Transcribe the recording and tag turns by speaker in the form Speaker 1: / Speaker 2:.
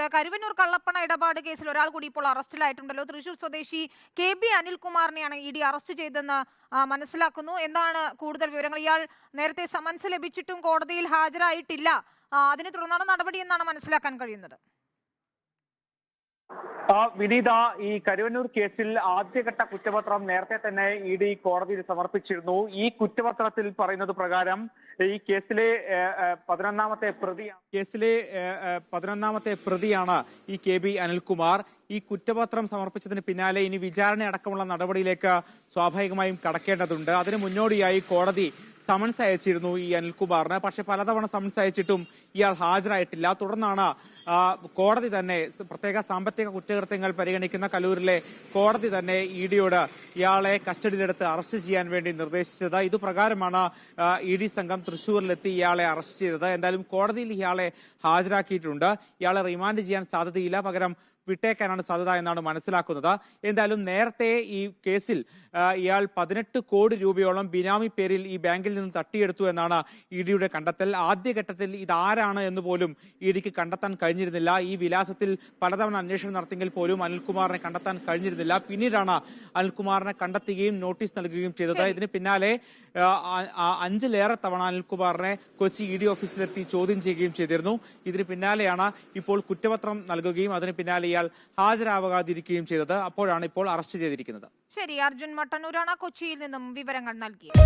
Speaker 1: ചേരുന്നുണ്ട്. കരുവന്നൂർ കള്ളപ്പണ ഇടപാട് കേസിൽ ഒരാൾ കൂടി ഇപ്പോൾ അറസ്റ്റിലായിട്ടുണ്ടല്ലോ. തൃശൂർ സ്വദേശി KB അനിൽകുമാറിനെയാണ് ED അറസ്റ്റ് ചെയ്തെന്ന് മനസ്സിലാക്കുന്നു. എന്താണ് കൂടുതൽ വിവരങ്ങൾ? ഇയാൾ നേരത്തെ സമൻസ് ലഭിച്ചിട്ടും കോടതിയിൽ ഹാജരായിട്ടില്ല. അതിനെ തുടർന്നാണ് നടപടി എന്നാണ് മനസ്സിലാക്കാൻ കഴിയുന്നത്.
Speaker 2: വിനീത, ഈ കരുവന്നൂർ കേസിൽ ആദ്യഘട്ട കുറ്റപത്രം നേരത്തെ തന്നെ ED കോടതിയിൽ സമർപ്പിച്ചിരുന്നു. ഈ കുറ്റപത്രത്തിൽ പറയുന്നത് പ്രകാരം ഈ കേസിലെ 11ാമത്തെ പ്രതിയാണ് ഈ KB അനിൽകുമാർ. ഈ കുറ്റപത്രം സമർപ്പിച്ചതിന് പിന്നാലെ ഇനി വിചാരണ അടക്കമുള്ള നടപടിയിലേക്ക് സ്വാഭാവികമായും കടക്കേണ്ടതുണ്ട്. അതിന് മുന്നോടിയായി കോടതി സമൻസ് അയച്ചിരുന്നു ഈ അനിൽകുമാറിന്. പക്ഷെ പലതവണ സമൻസ് അയച്ചിട്ടും ഇയാൾ ഹാജരായിട്ടില്ല. തുടർന്നാണ് കോടതി തന്നെ, പ്രത്യേക സാമ്പത്തിക കുറ്റകൃത്യങ്ങൾ പരിഗണിക്കുന്ന കലൂരിലെ കോടതി തന്നെ EDയോട് ഇയാളെ കസ്റ്റഡിയിലെടുത്ത് അറസ്റ്റ് ചെയ്യാൻ വേണ്ടി നിർദ്ദേശിച്ചത്. ഇതുപ്രകാരമാണ് ED സംഘം തൃശൂരിലെത്തി ഇയാളെ അറസ്റ്റ് ചെയ്തത്. എന്തായാലും കോടതിയിൽ ഇയാളെ ഹാജരാക്കിയിട്ടുണ്ട്. ഇയാളെ റിമാൻഡ് ചെയ്യാൻ സാധ്യതയില്ല, പകരം വിട്ടേക്കാനാണ് സാധ്യത എന്നാണ് മനസ്സിലാക്കുന്നത്. എന്തായാലും നേരത്തെ ഈ കേസിൽ ഇയാൾ 18 കോടി രൂപയോളം ബിനാമി പേരിൽ ഈ ബാങ്കിൽ നിന്ന് തട്ടിയെടുത്തു എന്നാണ് EDയുടെ കണ്ടെത്തൽ. ആദ്യഘട്ടത്തിൽ ഇതാരാണ് എന്ന് പോലും EDക്ക് കണ്ടെത്താൻ കഴിഞ്ഞിരുന്നില്ല. ഈ വിലാസത്തിൽ പലതവണ അന്വേഷണം നടത്തിയെങ്കിൽ പോലും അനിൽകുമാറിനെ കണ്ടെത്താൻ കഴിഞ്ഞിരുന്നില്ല. പിന്നീടാണ് അനിൽകുമാറിനെ കണ്ടെത്തുകയും നോട്ടീസ് നൽകുകയും ചെയ്തത്. ഇതിന് പിന്നാലെ 5ലേറെ തവണ അനിൽകുമാറിനെ കൊച്ചി ED ഓഫീസിലെത്തി ചോദ്യം ചെയ്യുകയും ചെയ്തിരുന്നു. ഇതിന് പിന്നാലെയാണ് ഇപ്പോൾ കുറ്റപത്രം നൽകുകയും അതിന് പിന്നാലെ ഇയാൾ ഹാജരാകാതിരിക്കുകയും ചെയ്തത്. അപ്പോഴാണ് ഇപ്പോൾ അറസ്റ്റ് ചെയ്തിരിക്കുന്നത്.
Speaker 1: ശരി, അർജുൻ മട്ടന്നൂരാണ് കൊച്ചിയിൽ നിന്നും വിവരങ്ങൾ നൽകിയത്.